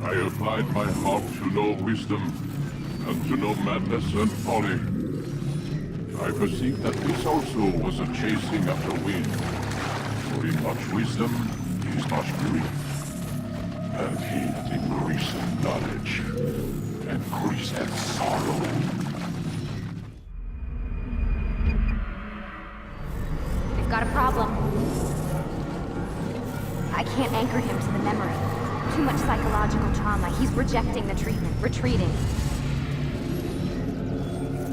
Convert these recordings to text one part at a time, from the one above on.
I applied my heart to know wisdom, and to know madness and folly. I perceived that this also was a chasing after wind. For in much wisdom is much grief. And he that increaseth knowledge increaseth sorrow. We've got a problem. I can't anchor him to the memory. Too much psychological trauma. He's rejecting the treatment, retreating.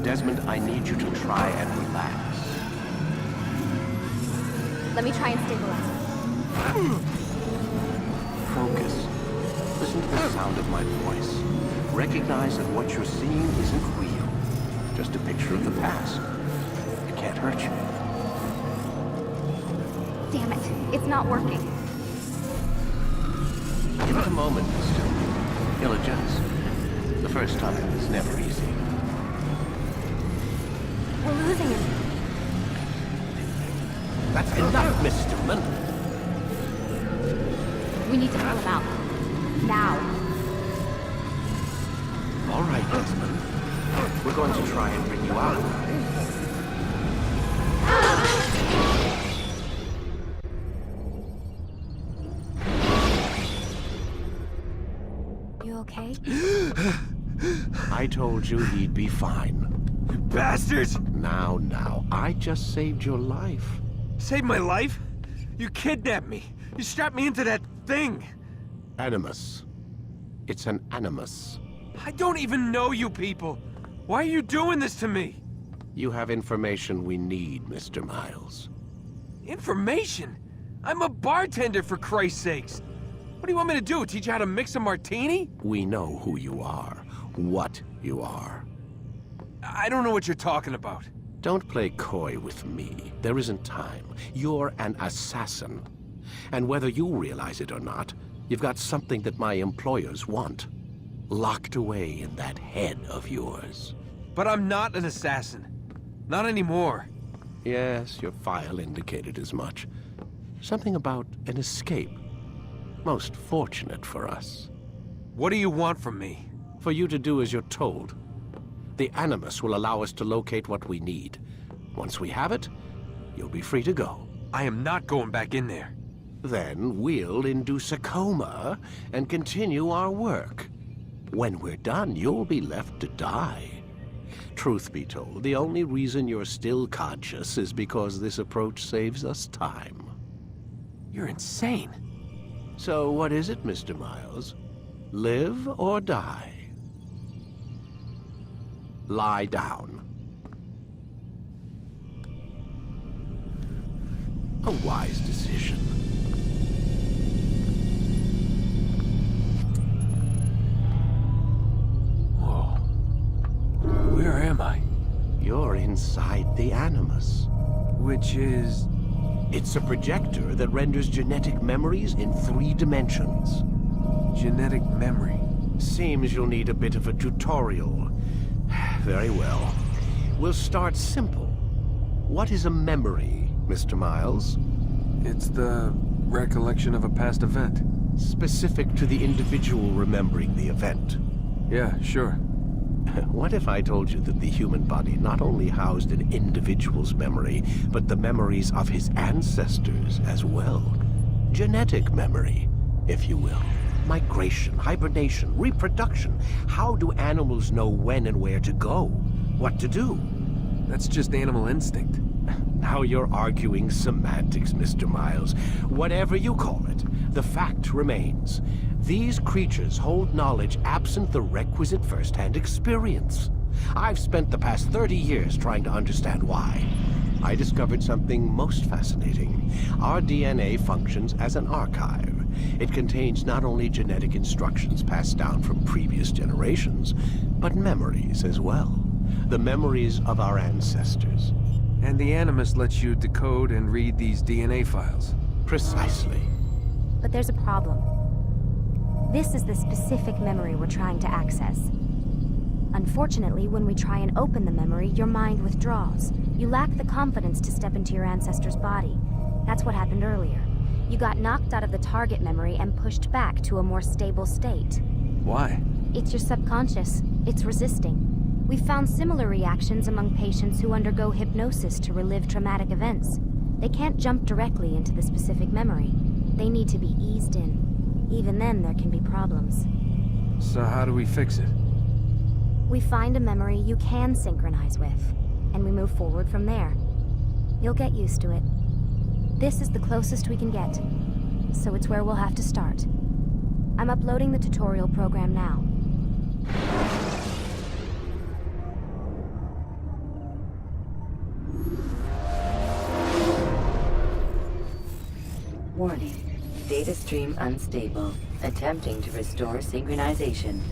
Desmond, I need you to try and relax. Let me try and stabilize. Focus. Listen to the sound of my voice. Recognize that what you're seeing isn't real. Just a picture of the past. It can't hurt you. Damn it, it's not working. Give it a moment, mister. He'll adjust. The first time is never easy. We're losing him. That's enough, Mr. Mann. We need to pull him out. Now. All right, Desmond. We're going to try and bring you out. You okay? I told you he'd be fine. You bastards! Now, I just saved your life. Saved my life? You kidnapped me. You strapped me into that thing. Animus. It's an animus. I don't even know you people. Why are you doing this to me? You have information we need, Mr. Miles. Information? I'm a bartender, for Christ's sakes. What do you want me to do? Teach you how to mix a martini? We know who you are, what you are. I don't know what you're talking about. Don't play coy with me. There isn't time. You're an assassin. And whether you realize it or not, you've got something that my employers want. Locked away in that head of yours. But I'm not an assassin. Not anymore. Yes, your file indicated as much. Something about an escape. Most fortunate for us. What do you want from me? For you to do as you're told. The Animus will allow us to locate what we need. Once we have it, you'll be free to go. I am not going back in there. Then we'll induce a coma and continue our work. When we're done, you'll be left to die. Truth be told, the only reason you're still conscious is because this approach saves us time. You're insane. So what is it, Mr. Miles? Live or die? Lie down. A wise decision. Whoa. Where am I? You're inside the Animus. Which is... It's a projector that renders genetic memories in 3 dimensions. genetic memory. Seems you'll need a bit of a tutorial. Very well. We'll start simple. What is a memory, Mr. Miles? It's the recollection of a past event. Specific to the individual remembering the event. Yeah, sure. What if I told you that the human body not only housed an individual's memory, but the memories of his ancestors as well? Genetic memory, if you will. Migration, hibernation, reproduction. How do animals know when and where to go? What to do? That's just animal instinct. Now you're arguing semantics, Mr. Miles. Whatever you call it, the fact remains. These creatures hold knowledge absent the requisite first-hand experience. I've spent the past 30 years trying to understand why. I discovered something most fascinating. Our DNA functions as an archive. It contains not only genetic instructions passed down from previous generations, but memories as well. The memories of our ancestors. And the Animus lets you decode and read these DNA files. Precisely. But there's a problem. This is the specific memory we're trying to access. Unfortunately, when we try and open the memory, your mind withdraws. You lack the confidence to step into your ancestor's body. That's what happened earlier. You got knocked out of the target memory and pushed back to a more stable state. Why? It's your subconscious. It's resisting. We've found similar reactions among patients who undergo hypnosis to relive traumatic events. They can't jump directly into the specific memory. They need to be eased in. Even then, there can be problems. So how do we fix it? We find a memory you can synchronize with, and we move forward from there. You'll get used to it. This is the closest we can get, so it's where we'll have to start. I'm uploading the tutorial program now. Warning. Data stream unstable. Attempting to restore synchronization.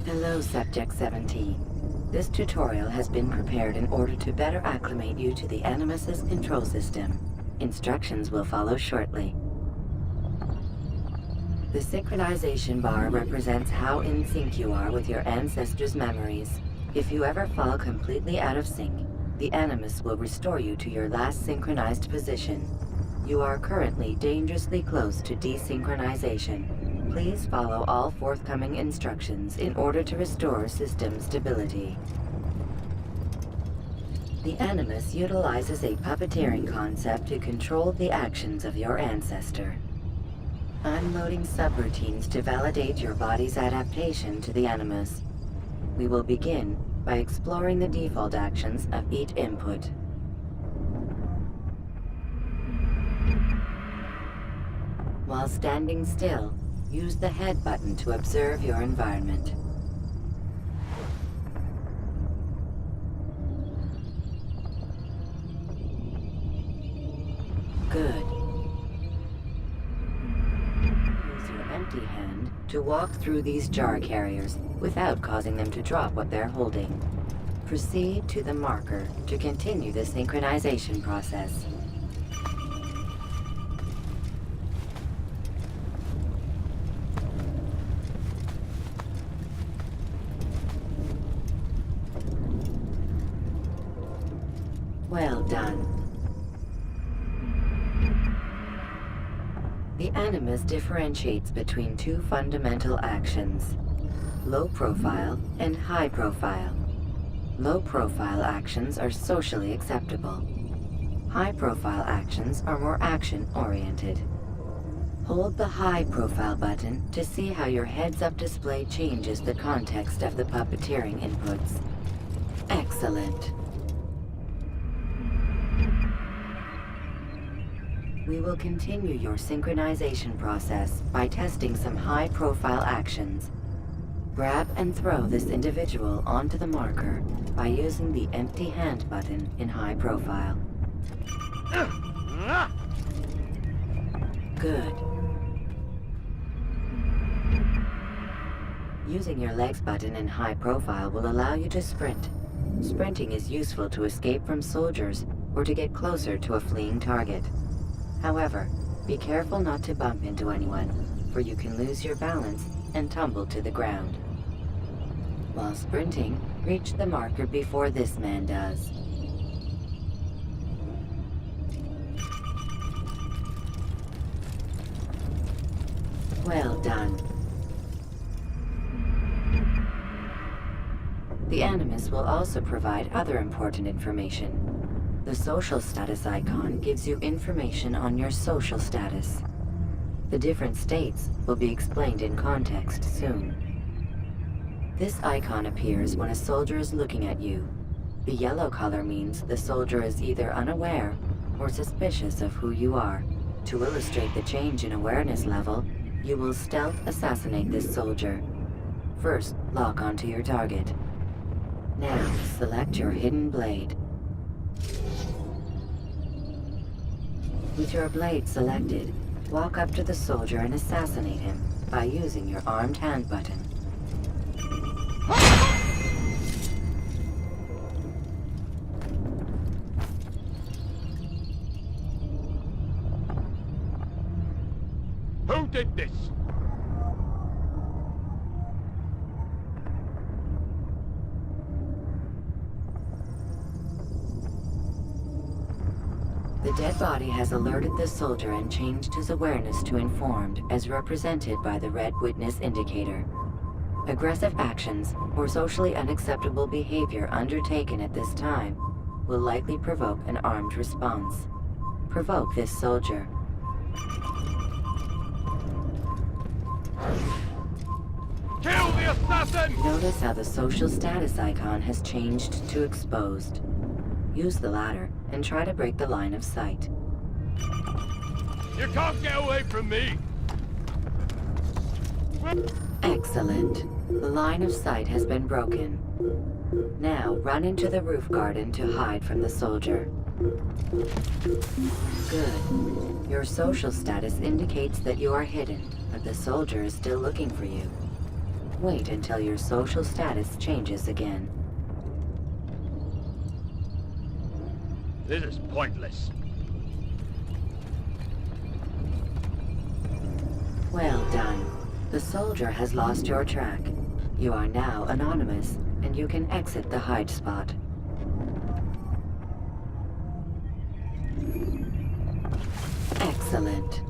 Hello, Subject 17. This tutorial has been prepared in order to better acclimate you to the Animus's control system. Instructions will follow shortly. The synchronization bar represents how in sync you are with your ancestors' memories. If you ever fall completely out of sync, the Animus will restore you to your last synchronized position. You are currently dangerously close to desynchronization. Please follow all forthcoming instructions in order to restore system stability. The Animus utilizes a puppeteering concept to control the actions of your ancestor. I'm loading subroutines to validate your body's adaptation to the Animus. We will begin by exploring the default actions of each input. While standing still, use the head button to observe your environment. Good. Use your empty hand to walk through these jar carriers without causing them to drop what they're holding. Proceed to the marker to continue the synchronization process. Well done. The Animus differentiates between two fundamental actions: low profile and high profile. Low profile actions are socially acceptable. High profile actions are more action-oriented. Hold the high profile button to see how your heads-up display changes the context of the puppeteering inputs. Excellent. We will continue your synchronization process by testing some high-profile actions. Grab and throw this individual onto the marker by using the empty hand button in high profile. Good. Using your legs button in high profile will allow you to sprint. Sprinting is useful to escape from soldiers or to get closer to a fleeing target. However, be careful not to bump into anyone, for you can lose your balance and tumble to the ground. While sprinting, reach the marker before this man does. Well done. The Animus will also provide other important information. The social status icon gives you information on your social status. The different states will be explained in context soon. This icon appears when a soldier is looking at you. The yellow color means the soldier is either unaware or suspicious of who you are. To illustrate the change in awareness level, you will stealth assassinate this soldier. First, lock onto your target. Now, select your hidden blade. With your blade selected, walk up to the soldier and assassinate him by using your armed hand button. Who did this? The dead body has alerted the soldier and changed his awareness to informed, as represented by the red witness indicator. Aggressive actions or socially unacceptable behavior undertaken at this time will likely provoke an armed response. Provoke this soldier. Kill the assassin! Notice how the social status icon has changed to exposed. Use the ladder and try to break the line of sight. You can't get away from me! Excellent. The line of sight has been broken. Now run into the roof garden to hide from the soldier. Good. Your social status indicates that you are hidden, but the soldier is still looking for you. Wait until your social status changes again. This is pointless. Well done. The soldier has lost your track. You are now anonymous, and you can exit the hide spot. Excellent.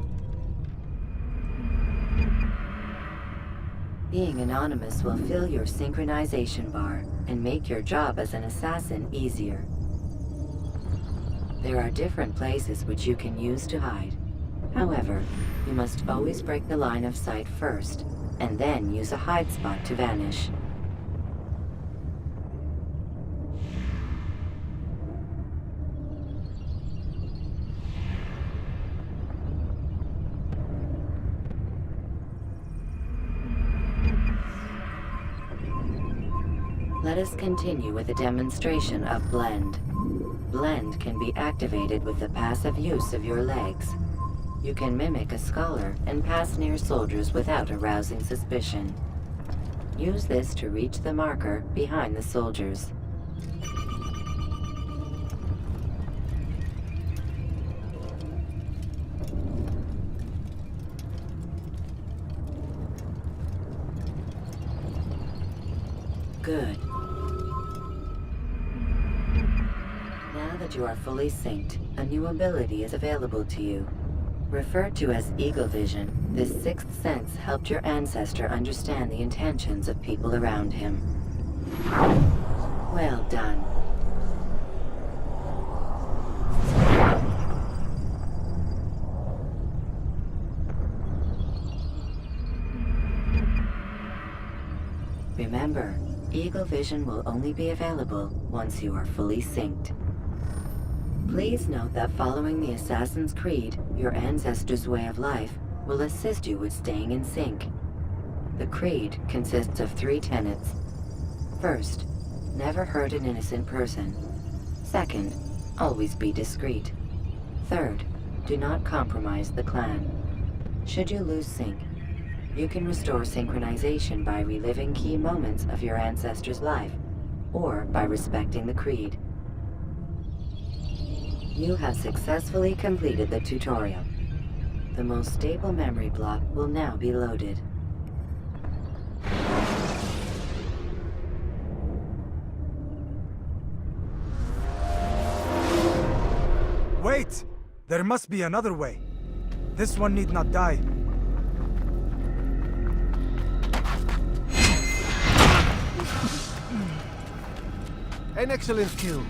Being anonymous will fill your synchronization bar and make your job as an assassin easier. There are different places which you can use to hide. However, you must always break the line of sight first, and then use a hide spot to vanish. Let us continue with a demonstration of Blend. Blend can be activated with the passive use of your legs. You can mimic a scholar and pass near soldiers without arousing suspicion. Use this to reach the marker behind the soldiers. Good. Now that you are fully synced, a new ability is available to you. Referred to as Eagle Vision, this sixth sense helped your ancestor understand the intentions of people around him. Well done. Remember, Eagle Vision will only be available once you are fully synced. Please note that following the Assassin's Creed, your ancestors' way of life will assist you with staying in sync. The Creed consists of 3 tenets. First, never hurt an innocent person. Second, always be discreet. Third, do not compromise the clan. Should you lose sync, you can restore synchronization by reliving key moments of your ancestor's life, or by respecting the Creed. You have successfully completed the tutorial. The most stable memory block will now be loaded. Wait! There must be another way. This one need not die. An excellent kill.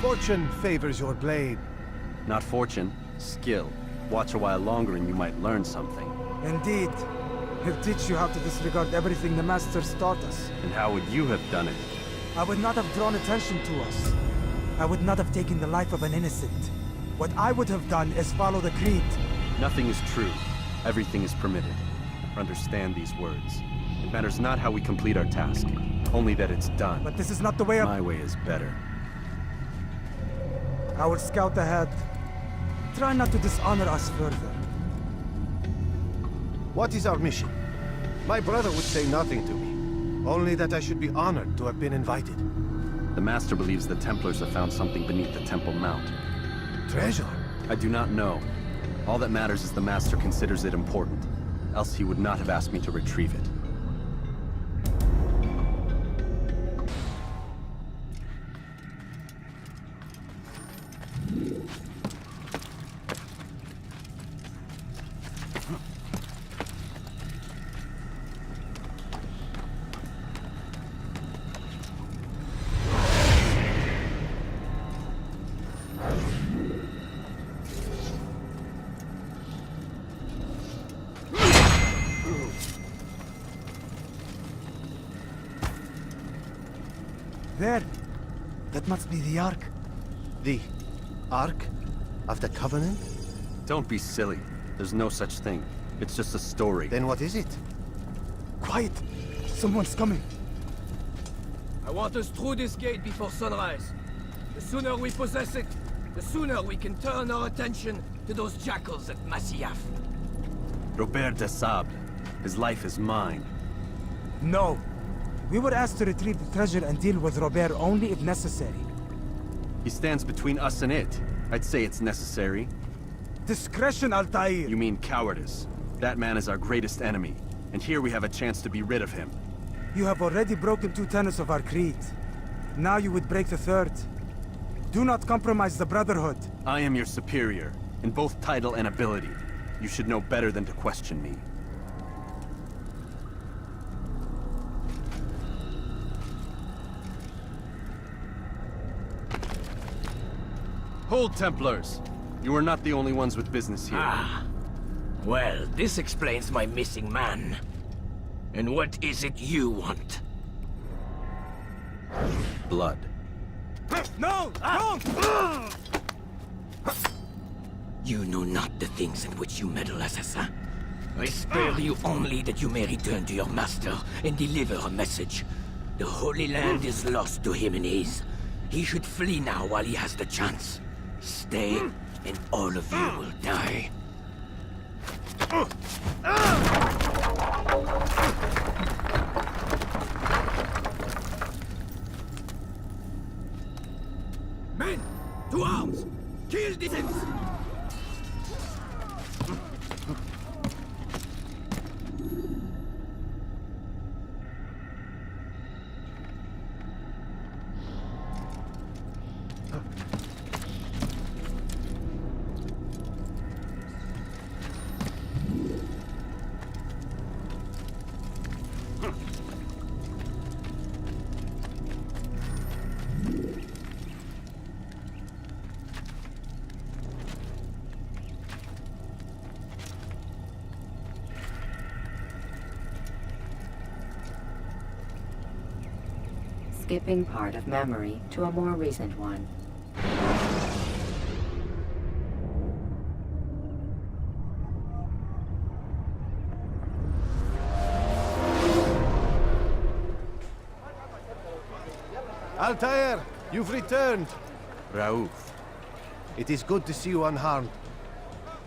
Fortune favors your blade. Not fortune, skill. Watch a while longer and you might learn something. Indeed. He'll teach you how to disregard everything the Masters taught us. And how would you have done it? I would not have drawn attention to us. I would not have taken the life of an innocent. What I would have done is follow the Creed. Nothing is true. Everything is permitted. Understand these words. It matters not how we complete our task, only that it's done. But this is not the way of... My way is better. I will scout ahead. Try not to dishonor us further. What is our mission? My brother would say nothing to me. Only that I should be honored to have been invited. The Master believes the Templars have found something beneath the Temple Mount. Treasure? I do not know. All that matters is the Master considers it important. Else he would not have asked me to retrieve it. There. That must be the Ark. The Ark of the Covenant? Don't be silly. There's no such thing. It's just a story. Then what is it? Quiet! Someone's coming. I want us through this gate before sunrise. The sooner we possess it, the sooner we can turn our attention to those jackals at Masyaf. Robert de Sable. His life is mine. No. We were asked to retrieve the treasure and deal with Robert only if necessary. He stands between us and it. I'd say it's necessary. Discretion, Altair! You mean cowardice. That man is our greatest enemy, and here we have a chance to be rid of him. You have already broken 2 tenets of our creed. Now you would break the 3rd. Do not compromise the Brotherhood. I am your superior, in both title and ability. You should know better than to question me. Hold, Templars! You are not the only ones with business here. Ah. Well, this explains my missing man. And what is it you want? Blood. No! Don't! You know not the things in which you meddle, assassin. I spare you only that you may return to your master and deliver a message. The Holy Land is lost to him and his. He should flee now while he has the chance. Stay, and all of you will die. Men, to arms! Kill the things! Skipping part of memory to a more recent one. Altair, you've returned. Raouf. It is good to see you unharmed.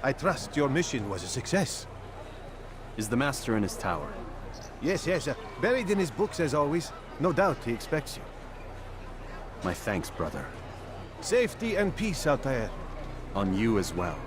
I trust your mission was a success. Is the Master in his tower? Yes, buried in his books as always. No doubt he expects you. My thanks, brother. Safety and peace, Altair. On you as well.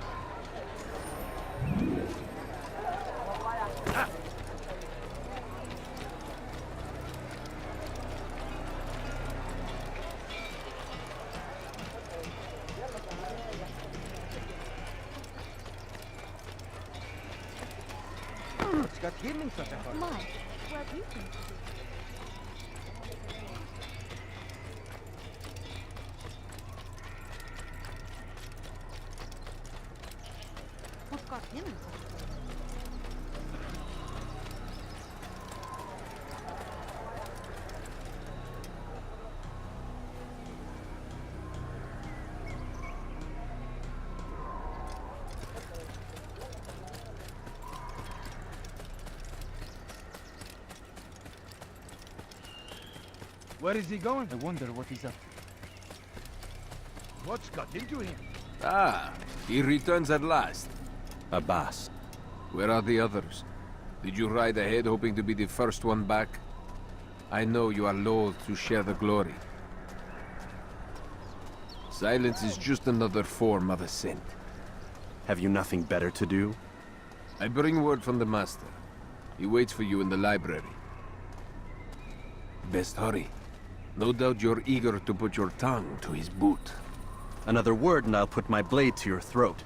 Where is he going? I wonder what he's up to. What's got into him? Ah, he returns at last. Abbas. Where are the others? Did you ride ahead hoping to be the first one back? I know you are loath to share the glory. Silence is just another form of assent. Have you nothing better to do? I bring word from the Master. He waits for you in the library. Best hurry. No doubt you're eager to put your tongue to his boot. Another word and I'll put my blade to your throat.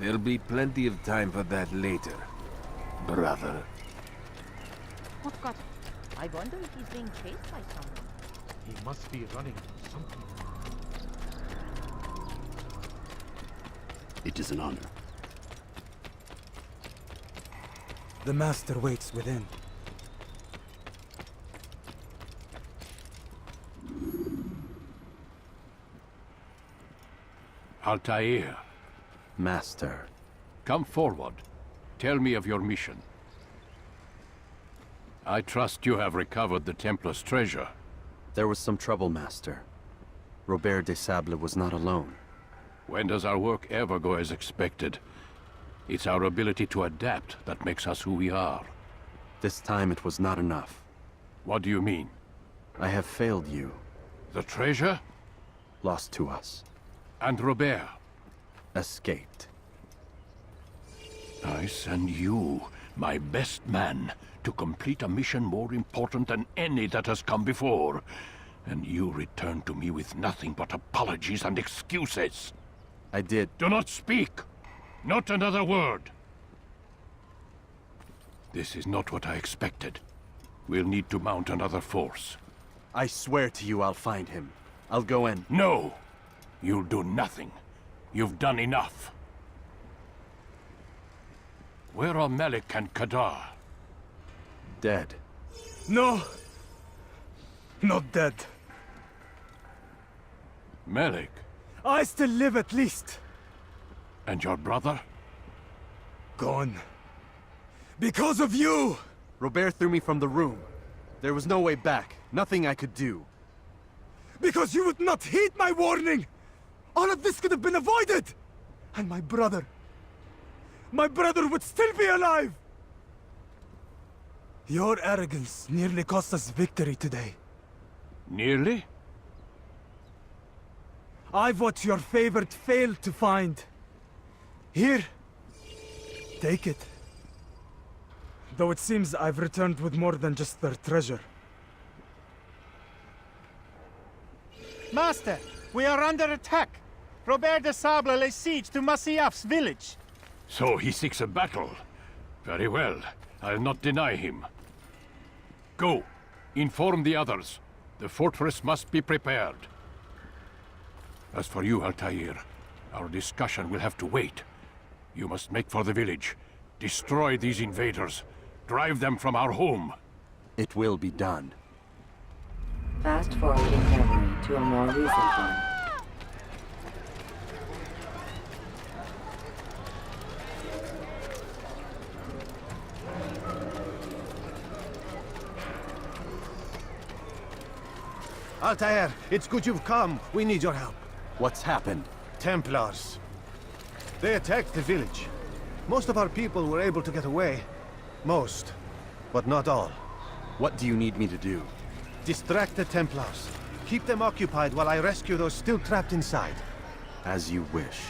There'll be plenty of time for that later, brother. What got him? I wonder if he's being chased by someone. He must be running from something. It is an honor. The Master waits within. Altair, Master. come forward. Tell me of your mission. I trust you have recovered the Templar's treasure. There was some trouble, Master. Robert de Sable was not alone. When does our work ever go as expected? It's our ability to adapt that makes us who we are. This time it was not enough. What do you mean? I have failed you. The treasure? Lost to us. And Robert? Escaped. I send you, my best man, to complete a mission more important than any that has come before. And you return to me with nothing but apologies and excuses. I did. Do not speak! Not another word! This is not what I expected. We'll need to mount another force. I swear to you I'll find him. I'll go in. No! You'll do nothing. You've done enough. Where are Melik and Kadar? Dead. No! Not dead. Melik? I still live at least. And your brother? Gone. Because of you! Robert threw me from the room. There was no way back. Nothing I could do. Because you would not heed my warning! All of this could have been avoided! And my brother would still be alive! Your arrogance nearly cost us victory today. Nearly? I've what your favorite failed to find. Here. Take it. Though it seems I've returned with more than just their treasure. Master, we are under attack. Robert de Sable lays siege to Masyaf's village. So he seeks a battle. Very well. I'll not deny him. Go. Inform the others. The fortress must be prepared. As for you, Altair, our discussion will have to wait. You must make for the village. Destroy these invaders. Drive them from our home. It will be done. Fast forwarding memory to a more recent one. Altair, it's good you've come. We need your help. What's happened? Templars. They attacked the village. Most of our people were able to get away. Most, but not all. What do you need me to do? Distract the Templars. Keep them occupied while I rescue those still trapped inside. As you wish.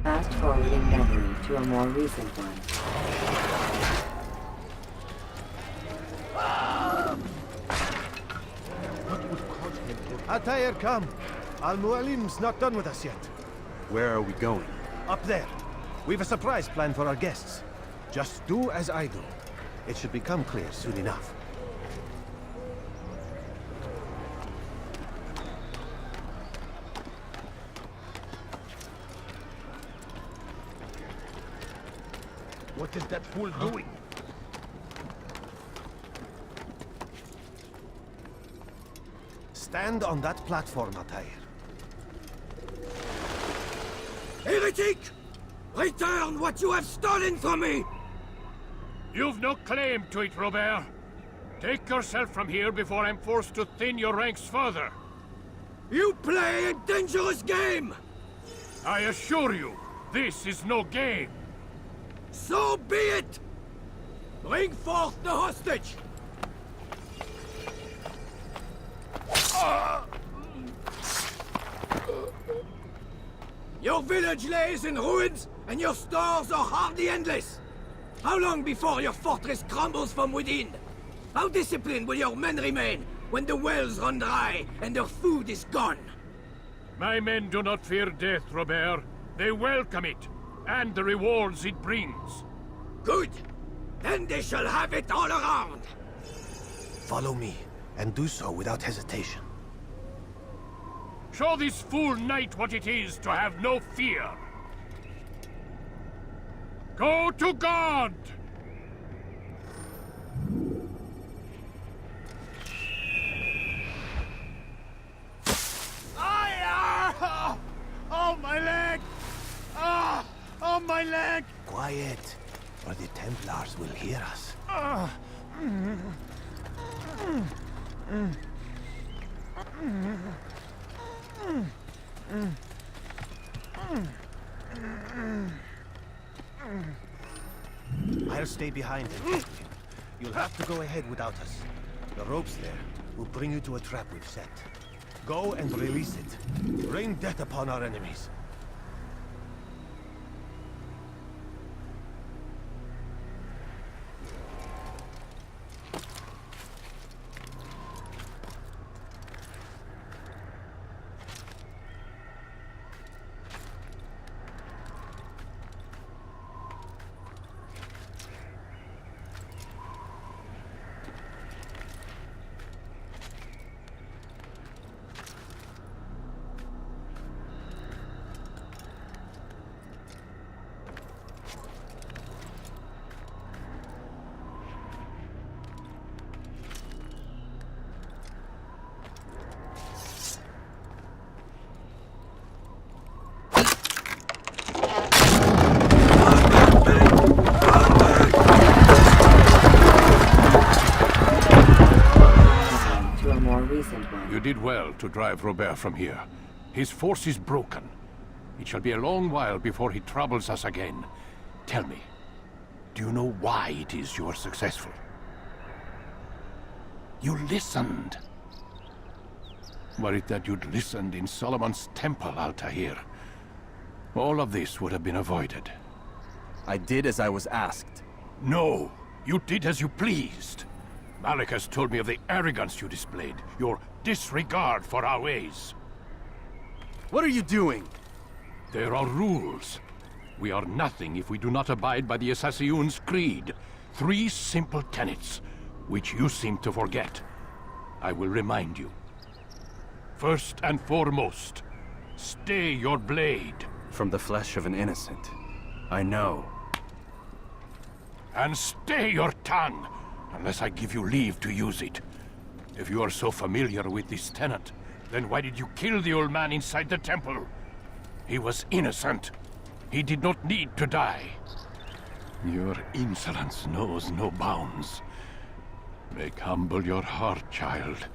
Fast forwarding memory to a more recent one. What would cause him Altair, come. Al-Mualim's not done with us yet. Where are we going? Up there. We've a surprise plan for our guests. Just do as I do. It should become clear soon enough. What is that fool doing? Stand on that platform, Altair. Heretic! Return what you have stolen from me! You've no claim to it, Robert. Take yourself from here before I'm forced to thin your ranks further. You play a dangerous game! I assure you, this is no game. So be it! Bring forth the hostage! Your village lays in ruins, and your stores are hardly endless. How long before your fortress crumbles from within? How disciplined will your men remain when the wells run dry and their food is gone? My men do not fear death, Robert. They welcome it, and the rewards it brings. Good. Then they shall have it all around. Follow me, and do so without hesitation. Show this fool knight what it is to have no fear. Go to God! Oh, my leg! Ah! Oh, my leg! Quiet, or the Templars will hear us. I'll stay behind him. You'll have to go ahead without us. The ropes there will bring you to a trap we've set. Go and release it. Rain death upon our enemies. You did well to drive Robert from here. His force is broken. It shall be a long while before he troubles us again. Tell me, do you know why it is you are successful? You listened. Were it that you'd listened in Solomon's temple, Altair, all of this would have been avoided. I did as I was asked. No, you did as you pleased. Malik has told me of the arrogance you displayed, your disregard for our ways. What are you doing? There are rules. We are nothing if we do not abide by the Assassin's creed. 3 simple tenets, which you seem to forget. I will remind you. First and foremost, stay your blade. From the flesh of an innocent. I know. And stay your tongue, unless I give you leave to use it. If you are so familiar with this tenet, then why did you kill the old man inside the temple? He was innocent. He did not need to die. Your insolence knows no bounds. Make humble your heart, child,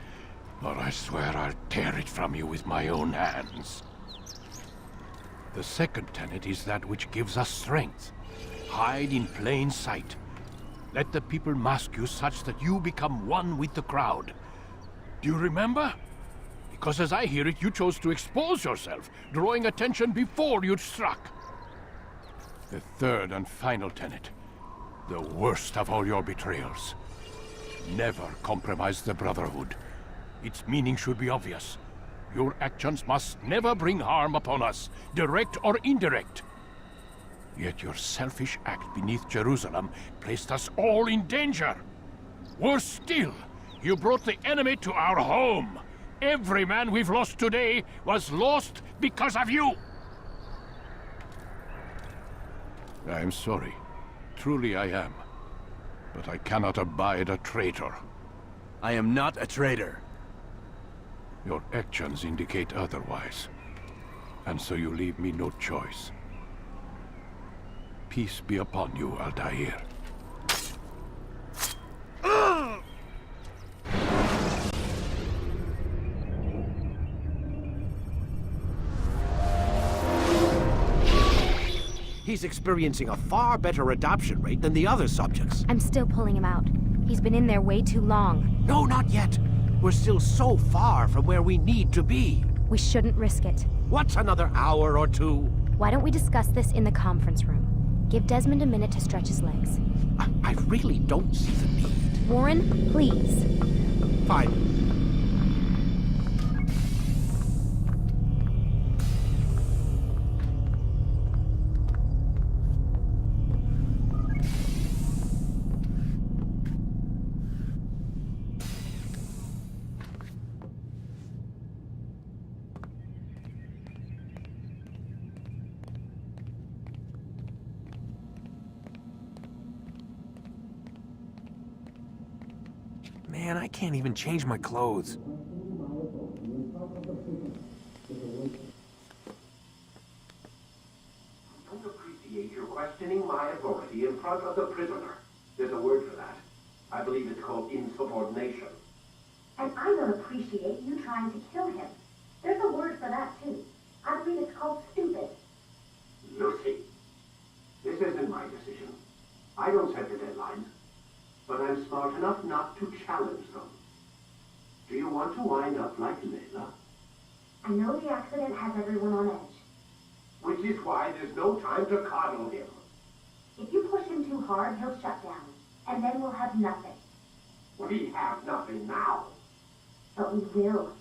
or I swear I'll tear it from you with my own hands. The second tenet is that which gives us strength. Hide in plain sight. Let the people mask you such that you become one with the crowd. Do you remember? Because as I hear it, you chose to expose yourself, drawing attention before you'd struck. The third and final tenet, the worst of all your betrayals. Never compromise the Brotherhood. Its meaning should be obvious. Your actions must never bring harm upon us, direct or indirect. Yet your selfish act beneath Jerusalem placed us all in danger. Worse still, you brought the enemy to our home. Every man we've lost today was lost because of you. I am sorry. Truly I am. But I cannot abide a traitor. I am not a traitor. Your actions indicate otherwise. And so you leave me no choice. Peace be upon you, Altair. He's experiencing a far better adoption rate than the other subjects. I'm still pulling him out. He's been in there way too long. No, not yet. We're still so far from where we need to be. We shouldn't risk it. What's another hour or two? Why don't we discuss this in the conference room? Give Desmond a minute to stretch his legs. I really don't see the need. Warren, please. Fine. Man, I can't even change my clothes. I don't appreciate your questioning my authority in front of the prisoner. There's a word for that. I believe it's called insubordination. And I don't appreciate you trying to kill him. There's a word for that, too. I believe it's called stupid. Lucy, this isn't my decision. I don't set the deadlines. But I'm smart enough not to challenge them. Do you want to wind up like Layla? I know the accident has everyone on edge. Which is why there's no time to coddle him. If you push him too hard, he'll shut down. And then we'll have nothing. We have nothing now. But we will.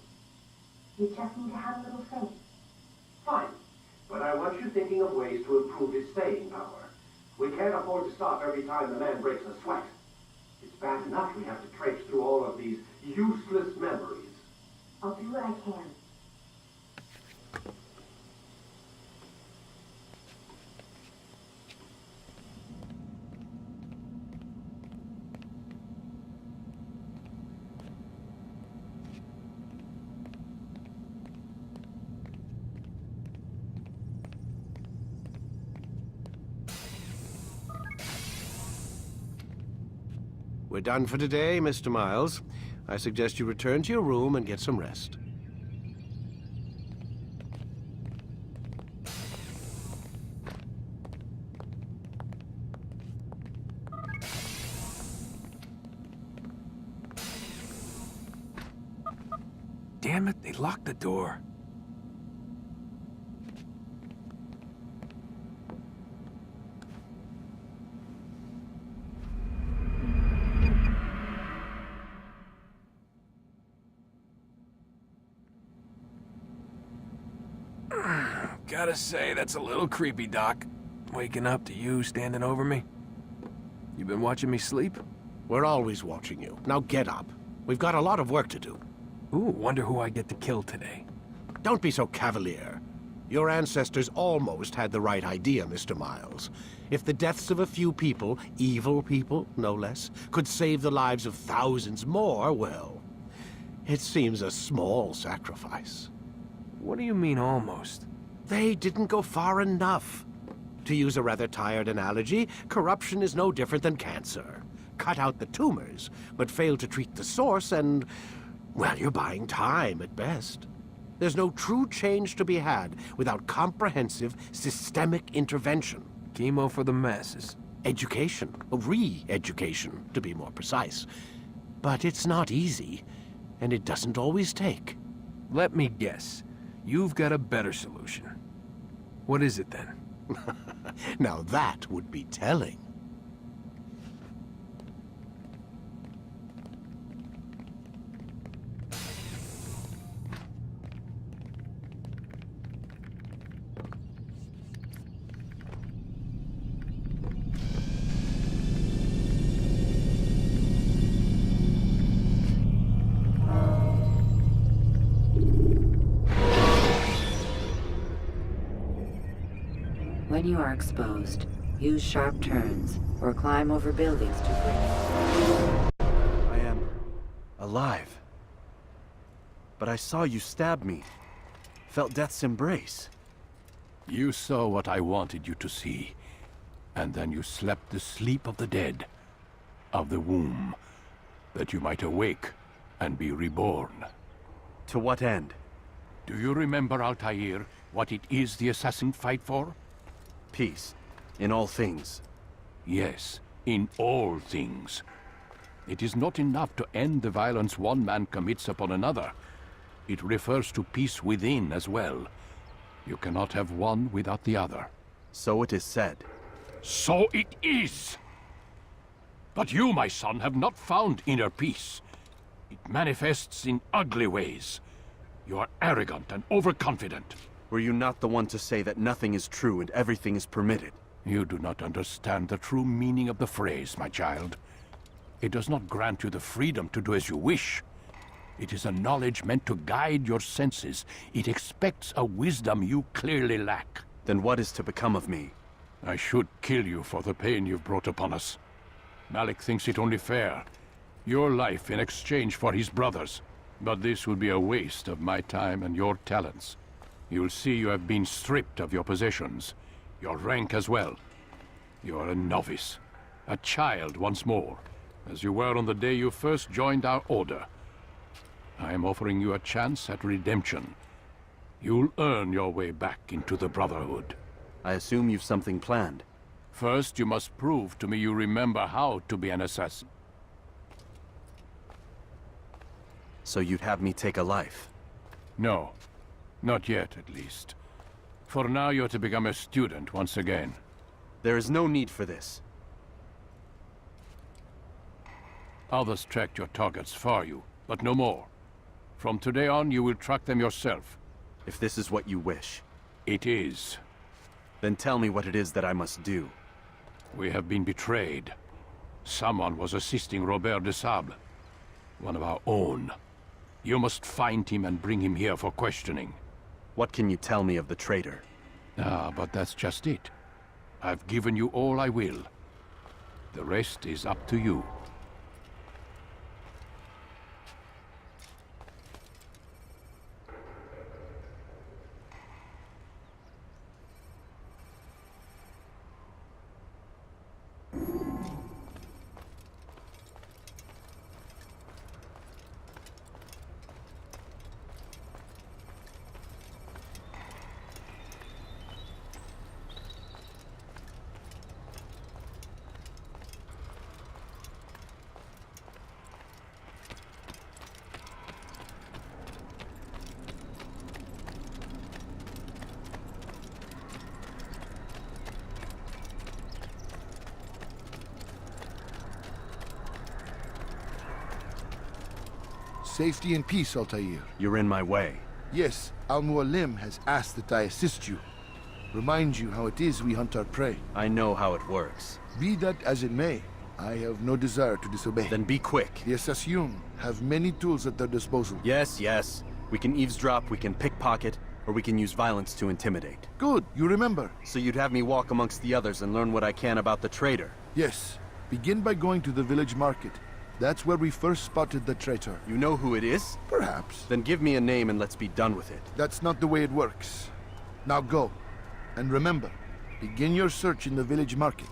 You just need to have a little faith. Fine. But I want you thinking of ways to improve his staying power. We can't afford to stop every time the man breaks a sweat. It's bad enough we have to traipse through all of these useless memories. I'll do what I can. We're done for today, Mr. Miles. I suggest you return to your room and get some rest. Damn it, they locked the door. Gotta say, that's a little creepy, Doc. Waking up to you standing over me. You been watching me sleep? We're always watching you. Now get up. We've got a lot of work to do. Ooh, wonder who I get to kill today. Don't be so cavalier. Your ancestors almost had the right idea, Mr. Miles. If the deaths of a few people, evil people, no less, could save the lives of thousands more, well, it seems a small sacrifice. What do you mean, almost? They didn't go far enough. To use a rather tired analogy, corruption is no different than cancer. Cut out the tumors, but fail to treat the source and, well, you're buying time at best. There's no true change to be had without comprehensive, systemic intervention. Chemo for the masses. Education, re-education, to be more precise. But it's not easy, and it doesn't always take. Let me guess. You've got a better solution. What is it, then? Now that would be telling. When you are exposed, use sharp turns or climb over buildings to free. I am alive. But I saw you stab me. Felt death's embrace. You saw what I wanted you to see. And then you slept the sleep of the dead, of the womb, that you might awake and be reborn. To what end? Do you remember, Altair, what it is the assassins fight for? Peace. In all things. Yes, in all things. It is not enough to end the violence one man commits upon another. It refers to peace within as well. You cannot have one without the other. So it is said. So it is! But you, my son, have not found inner peace. It manifests in ugly ways. You are arrogant and overconfident. Were you not the one to say that nothing is true and everything is permitted? You do not understand the true meaning of the phrase, my child. It does not grant you the freedom to do as you wish. It is a knowledge meant to guide your senses. It expects a wisdom you clearly lack. Then what is to become of me? I should kill you for the pain you've brought upon us. Malik thinks it only fair. Your life in exchange for his brother's. But this would be a waste of my time and your talents. You'll see you have been stripped of your possessions. Your rank as well. You are a novice. A child once more. As you were on the day you first joined our order. I am offering you a chance at redemption. You'll earn your way back into the Brotherhood. I assume you've something planned. First, you must prove to me you remember how to be an assassin. So you'd have me take a life? No. Not yet, at least. For now, you're to become a student once again. There is no need for this. Others tracked your targets for you, but no more. From today on, you will track them yourself. If this is what you wish. It is. Then tell me what it is that I must do. We have been betrayed. Someone was assisting Robert de Sable. One of our own. You must find him and bring him here for questioning. What can you tell me of the traitor? Ah, but that's just it. I've given you all I will. The rest is up to you. Safety and peace, Altair. You're in my way. Yes, Al-Mualim has asked that I assist you. Remind you how it is we hunt our prey. I know how it works. Be that as it may, I have no desire to disobey. Then be quick. The Assassin have many tools at their disposal. Yes, yes. We can eavesdrop, we can pickpocket, or we can use violence to intimidate. Good, you remember. So you'd have me walk amongst the others and learn what I can about the traitor? Yes. Begin by going to the village market. That's where we first spotted the traitor. You know who it is? Perhaps. Then give me a name and let's be done with it. That's not the way it works. Now go. And remember, begin your search in the village market.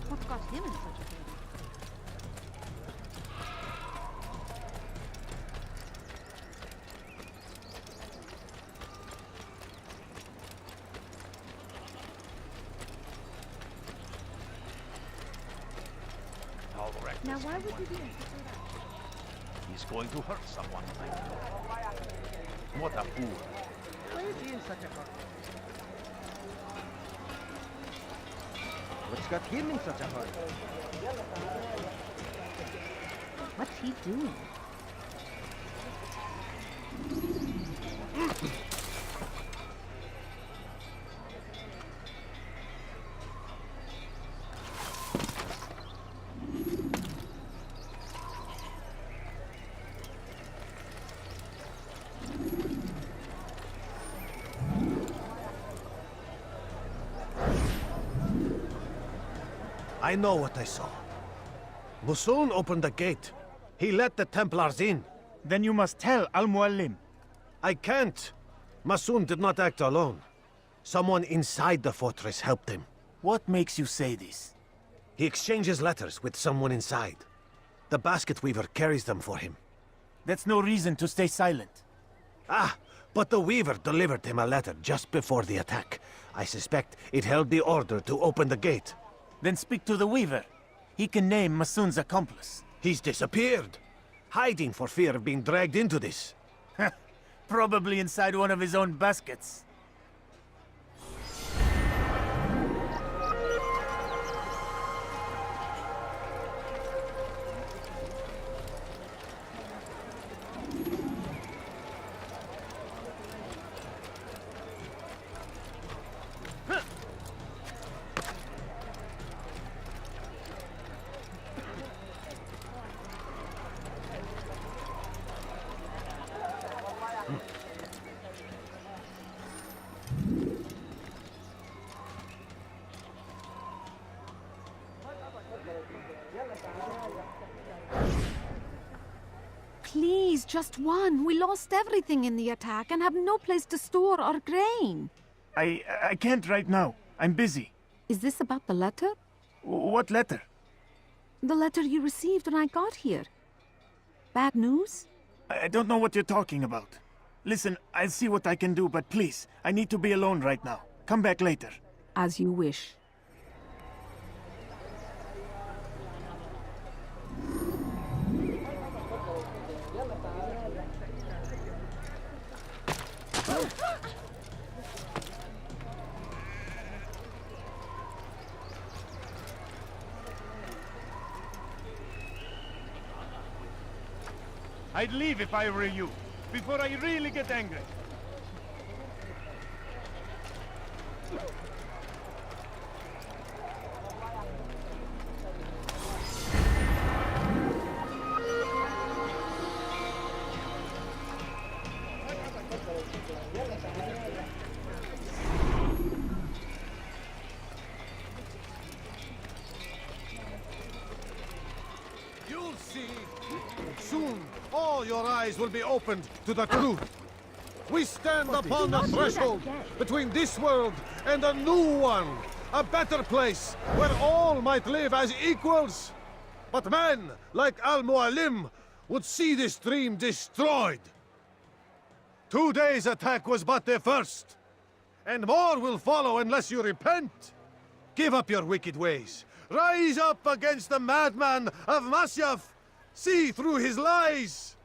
What got him in such a hurry? Now why would you be in such a rush? He's going to hurt someone. What a fool. Why is he in such a hurry? What's got him in such a hurry? What's he doing? I know what I saw. Musoon opened the gate. He let the Templars in. Then you must tell Al-Mualim. I can't. Musoon did not act alone. Someone inside the fortress helped him. What makes you say this? He exchanges letters with someone inside. The basket weaver carries them for him. That's no reason to stay silent. Ah, but the weaver delivered him a letter just before the attack. I suspect it held the order to open the gate. Then speak to the weaver. He can name Masoon's accomplice. He's disappeared. Hiding for fear of being dragged into this. Probably inside one of his own baskets. Please, just one. We lost everything in the attack and have no place to store our grain. I can't right now. I'm busy. Is this about the letter? What letter? The letter you received when I got here. Bad news? I don't know what you're talking about. Listen, I'll see what I can do, but please, I need to be alone right now. Come back later. As you wish. I'd leave if I were you, before I really get angry. You'll see. Soon, all your eyes will be opened to the truth. We stand upon the threshold between this world and a new one. A better place where all might live as equals. But men like Al-Mualim would see this dream destroyed. Today's attack was but the first. And more will follow unless you repent. Give up your wicked ways. Rise up against the madman of Masyaf. See through his lies.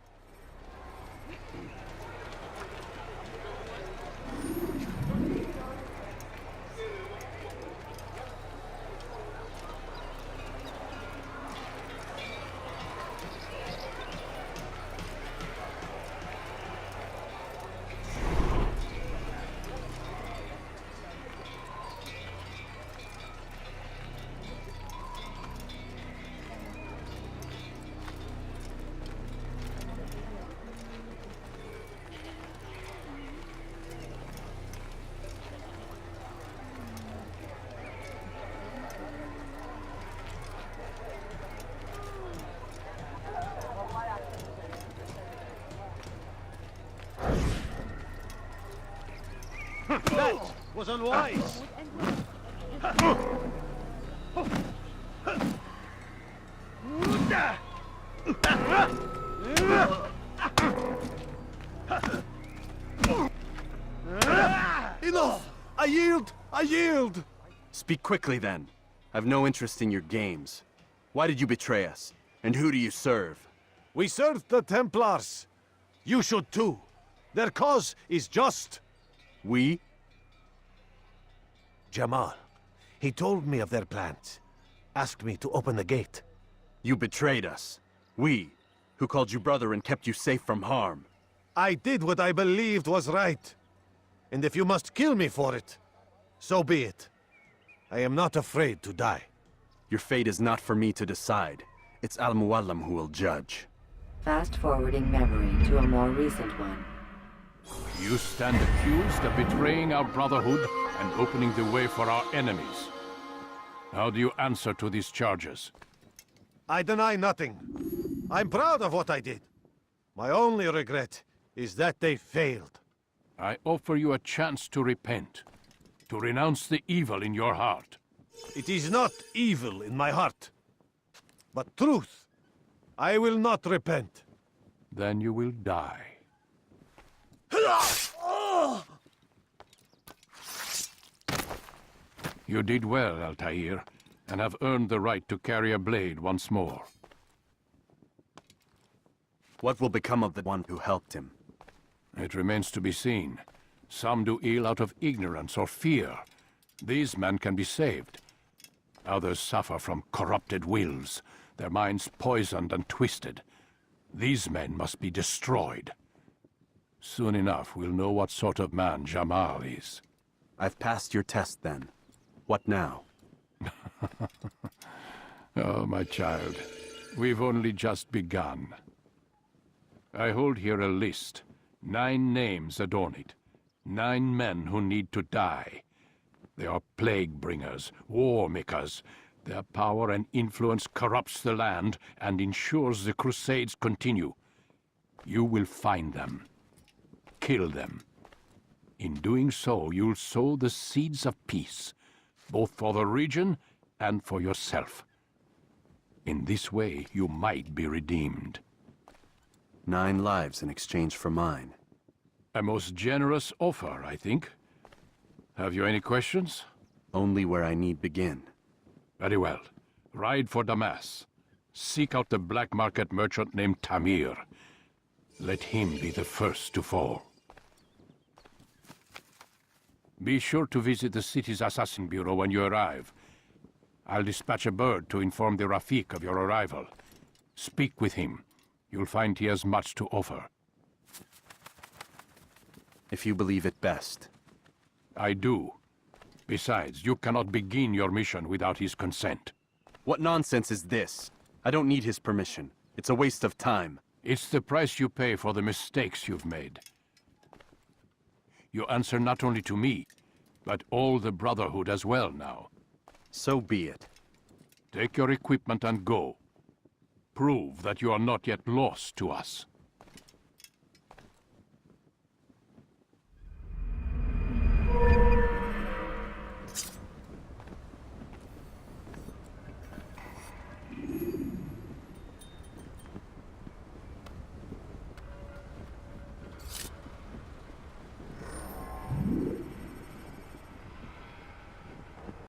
That was unwise. Enough! I yield! I yield! Speak quickly, then. I've no interest in your games. Why did you betray us? And who do you serve? We serve the Templars. You should too. Their cause is just. We? Jamal. He told me of their plans. Asked me to open the gate. You betrayed us. We, who called you brother and kept you safe from harm. I did what I believed was right. And if you must kill me for it, so be it. I am not afraid to die. Your fate is not for me to decide. It's Al-Mualim who will judge. Fast-forwarding memory to a more recent one. You stand accused of betraying our brotherhood and opening the way for our enemies. How do you answer to these charges? I deny nothing. I'm proud of what I did. My only regret is that they failed. I offer you a chance to repent, to renounce the evil in your heart. It is not evil in my heart, but truth. I will not repent. Then you will die. You did well, Altair, and have earned the right to carry a blade once more. What will become of the one who helped him? It remains to be seen. Some do ill out of ignorance or fear. These men can be saved. Others suffer from corrupted wills, their minds poisoned and twisted. These men must be destroyed. Soon enough, we'll know what sort of man Jamal is. I've passed your test, then. What now? Oh, my child. We've only just begun. I hold here a list. 9 names adorn it. 9 men who need to die. They are plague bringers, war makers. Their power and influence corrupts the land and ensures the crusades continue. You will find them. Kill them. In doing so, you'll sow the seeds of peace, both for the region and for yourself. In this way, you might be redeemed. 9 lives in exchange for mine. A most generous offer, I think. Have you any questions? Only where I need begin. Very well. Ride for Damas. Seek out the black market merchant named Tamir. Let him be the first to fall. Be sure to visit the city's assassin bureau when you arrive. I'll dispatch a bird to inform the Rafik of your arrival. Speak with him. You'll find he has much to offer. If you believe it best. I do. Besides, you cannot begin your mission without his consent. What nonsense is this? I don't need his permission. It's a waste of time. It's the price you pay for the mistakes you've made. You answer not only to me, but all the Brotherhood as well now. So be it. Take your equipment and go. Prove that you are not yet lost to us.